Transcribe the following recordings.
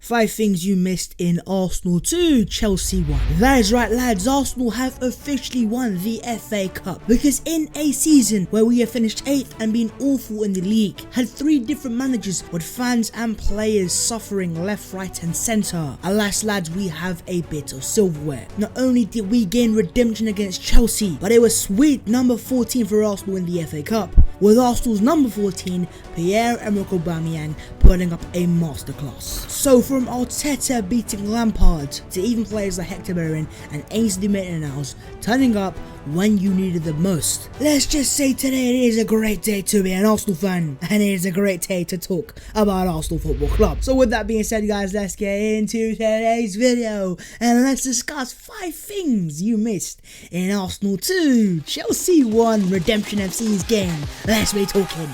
5 things you missed in Arsenal 2, Chelsea 1. That is right lads, Arsenal have officially won the FA Cup, because in a season where we have finished 8th and been awful in the league, had 3 different managers with fans and players suffering left, right and centre, alas lads, we have a bit of silverware. Not only did we gain redemption against Chelsea, but it was sweet number 14 for Arsenal in the FA Cup, with Arsenal's number 14, Pierre-Emerick Aubameyang, putting up a masterclass. So from Arteta beating Lampard to even players like Hector Bellerin and Ainsley Maitland-Niles turning up when you needed them most. Let's just say today it is a great day to be an Arsenal fan, and it is a great day to talk about Arsenal Football Club. So with that being said guys, let's get into today's video and let's discuss 5 things you missed in Arsenal 2, Chelsea 1, Redemption FC's game. Let's be talking.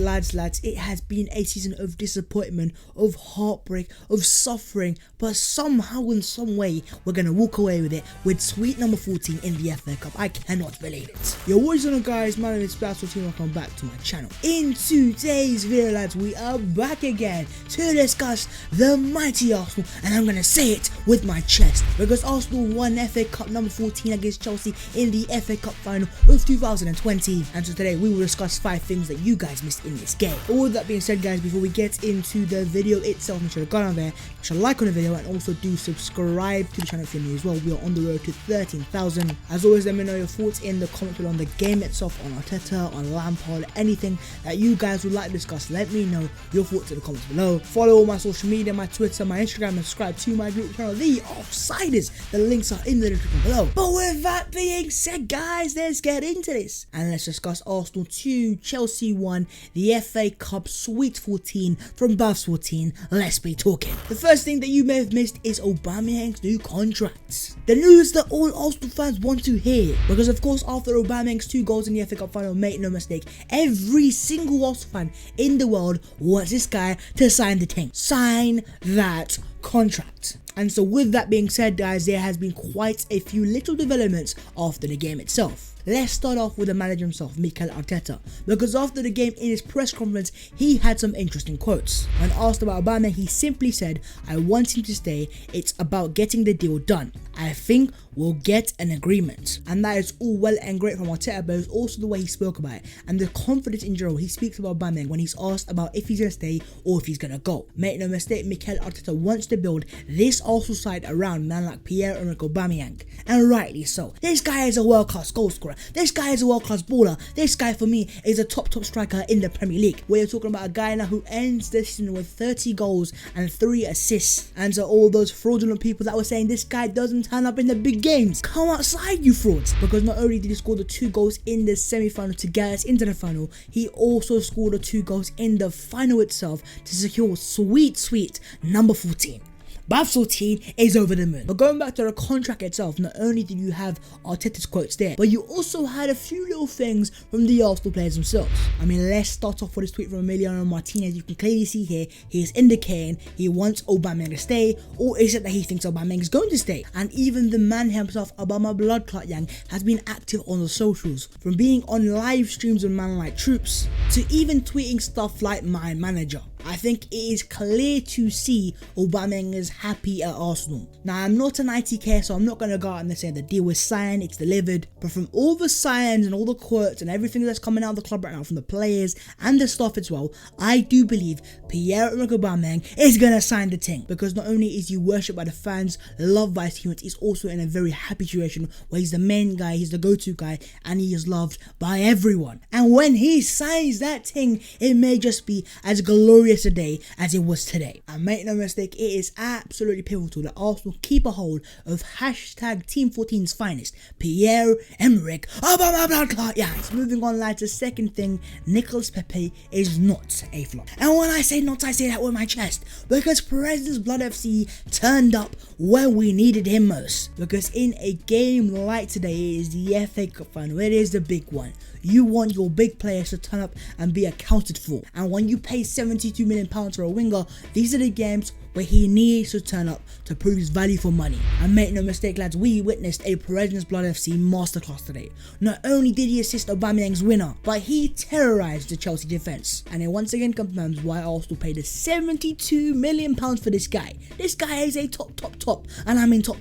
Lads, it has been a season of disappointment, of heartbreak, of suffering, but somehow in some way we're gonna walk away with it with sweet number 14 in the FA Cup. I cannot believe it. Yo, what is on guys, my name is Splash Team, welcome back to my channel. In today's video lads, we are back again to discuss the mighty Arsenal, and I'm gonna say it with my chest, because Arsenal won FA Cup number 14 against Chelsea in the FA Cup final of 2020, and so today we will discuss 5 things that you guys missed in this game. All that being said guys, before we get into the video itself, make sure to go down there, make sure to like on the video, and also do subscribe to the channel if you're new as well. We are on the road to 13,000. As always, let me know your thoughts in the comments below on the game itself, on Arteta, on Lampard, anything that you guys would like to discuss. Let me know your thoughts in the comments below. Follow all my social media, my Twitter, my Instagram, and subscribe to my group channel, The Offsiders. The links are in the description below. But with that being said guys, let's get into this and let's discuss Arsenal 2, Chelsea 1, the FA Cup Sweet 14 from Buffs 14. Let's be talking. The first thing that you may have missed is Aubameyang's new contract. The news that all Arsenal fans want to hear, because of course after Aubameyang's 2 goals in the FA Cup final, make no mistake, every single Arsenal fan in the world wants this guy to sign the thing. Sign that contract. And so with that being said guys, there has been quite a few little developments after the game itself. Let's start off with the manager himself, Mikel Arteta, because after the game in his press conference, he had some interesting quotes. When asked about Aubameyang, he simply said, "I want him to stay, it's about getting the deal done. I think we'll get an agreement." And that is all well and great from Arteta, but it's also the way he spoke about it, and the confidence in general he speaks about Aubameyang when he's asked about if he's going to stay or if he's going to go. Make no mistake, Mikel Arteta wants to build this Arsenal side around a man like Pierre-Emerick Aubameyang, and rightly so. This guy is a world-class goal scorer. This guy is a world-class baller. This guy for me is a top striker in the Premier League. We're talking about a guy now who ends this season with 30 goals and 3 assists. And so all those fraudulent people that were saying this guy doesn't turn up in the big games, come outside you frauds. Because not only did he score the 2 goals in the semi-final to get us into the final, he also scored the 2 goals in the final itself to secure sweet number 14. Buffs 14 is over the moon. But going back to the contract itself, not only did you have Arteta's quotes there, but you also had a few little things from the Arsenal players themselves. I mean, let's start off with a tweet from Emiliano Martinez. You can clearly see here, he is indicating he wants Aubameyang to stay, or is it that he thinks Aubameyang is going to stay? And even the man himself, Aubameyang, has been active on the socials, from being on live streams with Man Like Troops, to even tweeting stuff like my manager. I think it is clear to see Aubameyang is happy at Arsenal. Now, I'm not an ITK, so I'm not going to go out and say the deal was signed, it's delivered. But from all the signs and all the quotes and everything that's coming out of the club right now, from the players and the staff as well, I do believe Pierre-Emerick Aubameyang is going to sign the thing. Because not only is he worshipped by the fans, loved by his teammates, he's also in a very happy situation where he's the main guy, he's the go-to guy, and he is loved by everyone. And when he signs that thing, it may just be as glorious a day as it was today. And make no mistake, it is absolutely pivotal that Arsenal keep a hold of hashtag Team 14's finest, Pierre-Emerick Aubameyang. Yeah, it's moving on lads. The second thing, Nicolas Pepe is not a flop. And when I say not, I say that with my chest, because President's Blood FC turned up where we needed him most. Because in a game like today, it is the FA Cup final, it is the big one. You want your big players to turn up and be accounted for. And when you pay £72 million for a winger, these are the games but he needs to turn up to prove his value for money. And make no mistake lads, we witnessed a President's Blood FC masterclass today. Not only did he assist Aubameyang's winner, but he terrorised the Chelsea defence. And it once again confirms why Arsenal paid us £72 million for this guy. This guy is a top, and I mean top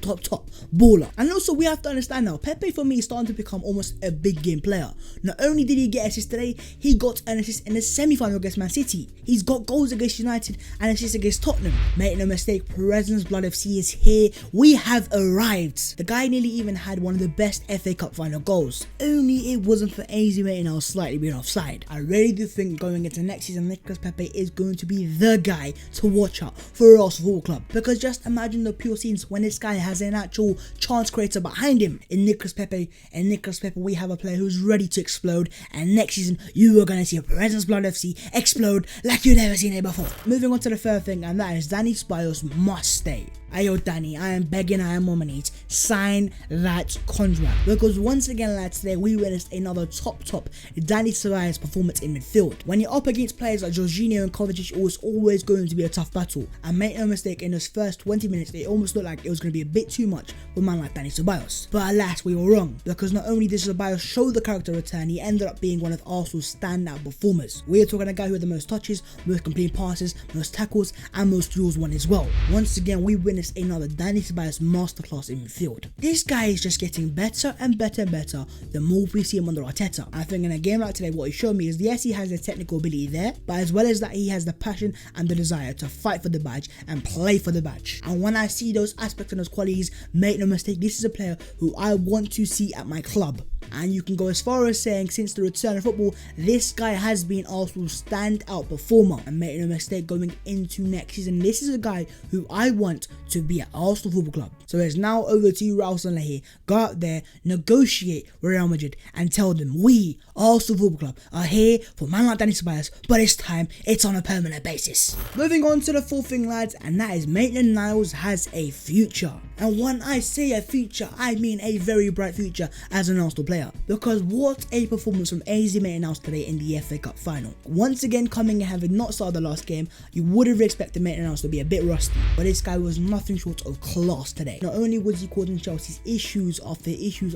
baller. And also we have to understand now, Pepe for me is starting to become almost a big game player. Not only did he get assists today, he got an assist in the semi-final against Man City. He's got goals against United and assists against Tottenham. Make no mistake, President's Blood FC is here. We have arrived. The guy nearly even had one of the best FA Cup final goals. Only it wasn't for AZ Milan slightly being offside. I really do think going into next season, Nicolas Pepe is going to be the guy to watch out for Arsenal Football Club. Because just imagine the pure scenes when this guy has an actual chance creator behind him in Nicolas Pepe. And Nicolas Pepe, we have a player who's ready to explode. And next season, you are going to see President's Blood FC explode like you've never seen it before. Moving on to the third thing, and that is Danny Ceballos must stay. Ayo Danny, I am begging, I am on sign that contract. Because once again lads, today we witnessed another top Danny Ceballos performance in midfield. When you're up against players like Jorginho and Kovacic, it was always going to be a tough battle. And make no mistake, in those first 20 minutes, it almost looked like it was going to be a bit too much for a man like Danny Ceballos. But alas, we were wrong. Because not only did Ceballos show the character return, he ended up being one of Arsenal's standout performers. We are talking a guy who had the most touches, most complete passes, most tackles, and most duels won as well. Once again, we witnessed another Danny Ceballos masterclass in midfield. This guy is just getting better and better the more we see him under Arteta. I think in a game like today, what he showed me is yes, he has the technical ability there, but as well as that, he has the passion and the desire to fight for the badge and play for the badge. And when I see those aspects and those qualities, make no mistake, this is a player who I want to see at my club. And you can go as far as saying since the return of football, this guy has been Arsenal's standout performer. And make no mistake, going into next season, this is a guy who I want to be at Arsenal Football Club. So it's now over to you, Raul Sanllehi. Go out there, negotiate with Real Madrid and tell them we, Arsenal Football Club, are here for man like Danny Ceballos, but this time it's on a permanent basis. Moving on to the fourth thing lads, and that is Maitland-Niles has a future. And when I say a future, I mean a very bright future as an Arsenal player. Because what a performance from AZ Maitland-Niles today in the FA Cup final. Once again, coming and having not started the last game, you would have expected Maitland-Niles to be a bit rusty. But this guy was nothing short of class today. Not only was he causing Chelsea's issues after issues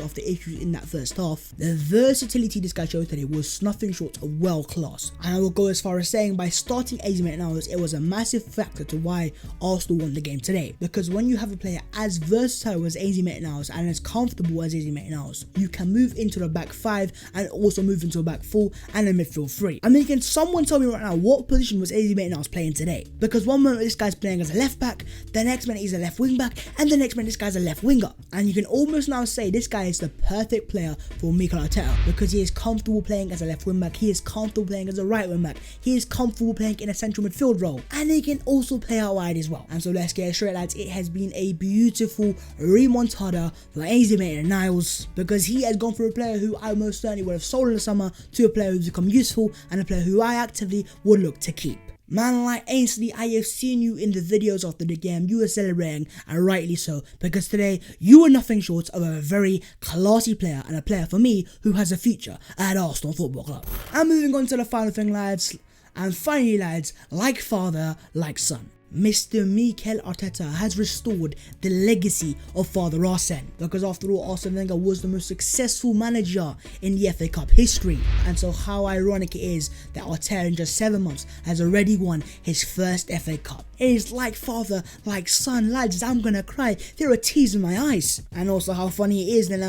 in that first half, the versatility this guy showed today was nothing short of world class. And I will go as far as saying by starting AZ Maitland-Niles, it was a massive factor to why Arsenal won the game today. Because when you have a player as versatile as AZ Maitland-Niles and as comfortable as AZ Maitland-Niles, you can move into the back five and also move into a back four and a midfield three. I mean, can someone tell me right now what position was AZ Maitland-Niles playing today? Because one moment this guy's playing as a left back, the next minute he's a left wing back, and the next minute this guy's a left winger. And you can almost now say this guy is the perfect player for Mikel Arteta because he is comfortable playing as a left wing back, he is comfortable playing as a right wing back, he is comfortable playing in a central midfield role, and he can also play out wide as well. And so let's get straight lads, it has been a beautiful remontada for AZ Maitland-Niles because he has gone from a player who I most certainly would have sold in the summer to a player who's become useful and a player who I actively would look to keep. Man like Ainsley, I have seen you in the videos after the game, you were celebrating, and rightly so, because today you were nothing short of a very classy player and a player for me who has a future at Arsenal Football Club. And moving on to the final thing lads, and finally lads, like father, like son. Mr. Mikel Arteta has restored the legacy of Father Arsene, because after all, Arsene Wenger was the most successful manager in the FA Cup history. And so how ironic it is that Arteta in just 7 months has already won his first FA Cup. It is like father, like son, lads, I'm gonna cry, there are tears in my eyes. And also how funny it is then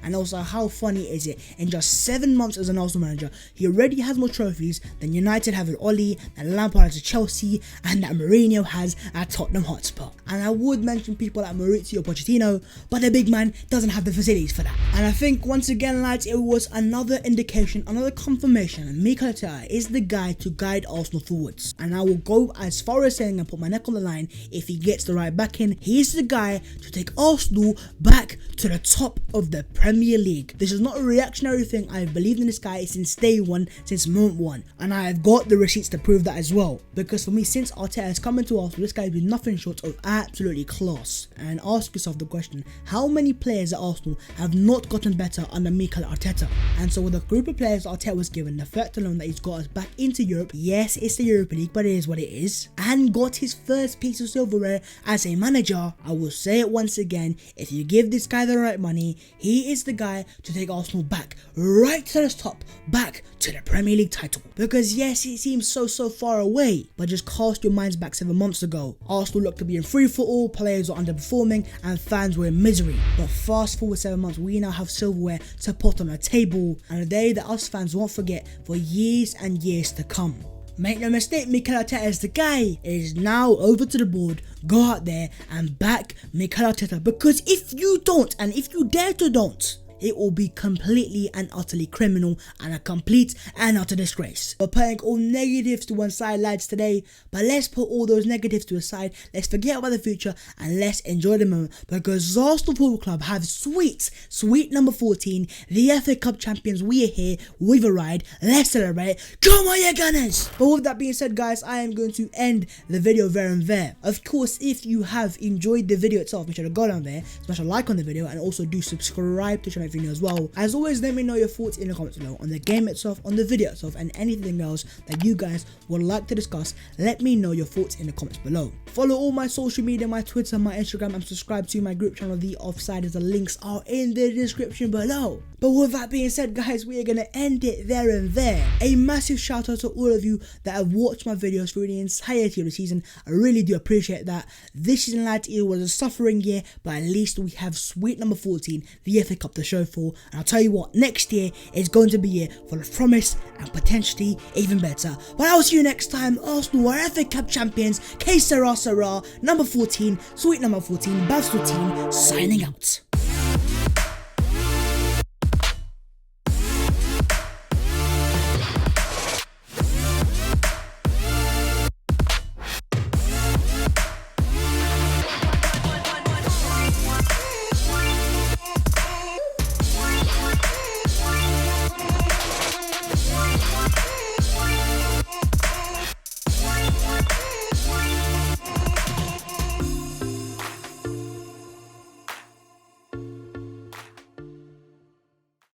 and also how funny is it, in just 7 months as an Arsenal manager, he already has more trophies than United have at Oli, and Lampard has at Chelsea, and that Mourinho has at Tottenham Hotspur. And I would mention people like Mauricio Pochettino, but the big man doesn't have the facilities for that. And I think once again lads, it was another indication, another confirmation that Mikel Arteta is the guy to guide Arsenal forwards. And I will go as far as saying and put my neck on the line, if he gets the right backing, he is the guy to take Arsenal back to the top of the Premier League. This is not a reactionary thing, I have believed in this guy since day one, since moment one, and I have got the receipts to prove that as well. Because for me, since Arteta has come into Arsenal, this guy has been nothing short of absolutely class. And ask yourself the question, how many players at Arsenal have not gotten better under Mikel Arteta? And so with the group of players Arteta was given, the fact alone that he's got us back into Europe, yes it's the Europa League, but it is what it is, and got his first piece of silverware as a manager. I will say it once again, if you give this guy the right money, he is the guy to take Arsenal back, right to the top, back to the Premier League title. Because yes, it seems so far away, but just cast your minds back 7 months ago. Arsenal looked to be in free for all, players were underperforming, and fans were in misery. But fast forward 7 months, we now have silverware to put on the table, and a day that us fans won't forget for years and years to come. Make no mistake, Mikel Arteta is the guy. It is now over to the board. Go out there and back Mikel Arteta, because if you don't, and if you dare to don't, it will be completely and utterly criminal and a complete and utter disgrace. We're putting all negatives to one side, lads, today, but let's put all those negatives to a side. Let's forget about the future and let's enjoy the moment, because Arsenal Football Club have sweet number 14, the FA Cup champions. We are here, we've arrived, let's celebrate. Come on, you Gunners! But with that being said, guys, I am going to end the video there and there. Of course, if you have enjoyed the video itself, make sure to go down there, smash a like on the video, and also do subscribe to the channel as well. As always, let me know your thoughts in the comments below on the game itself, on the video itself, and anything else that you guys would like to discuss. Let me know your thoughts in the comments below. Follow all my social media, my Twitter, my Instagram, and subscribe to my group channel, The Offsiders. The links are in the description below. But with that being said, guys, we are going to end it there and there. A massive shout out to all of you that have watched my videos through the entirety of the season. I really do appreciate that. This season, lads, it was a suffering year, but at least we have sweet number 14, the FA Cup, to show for. And I'll tell you what, next year is going to be a year full of promise and potentially even better. But I'll see you next time. Arsenal are FA Cup champions. Que sera sera. Number 14, sweet number 14, Bavstal team, signing out.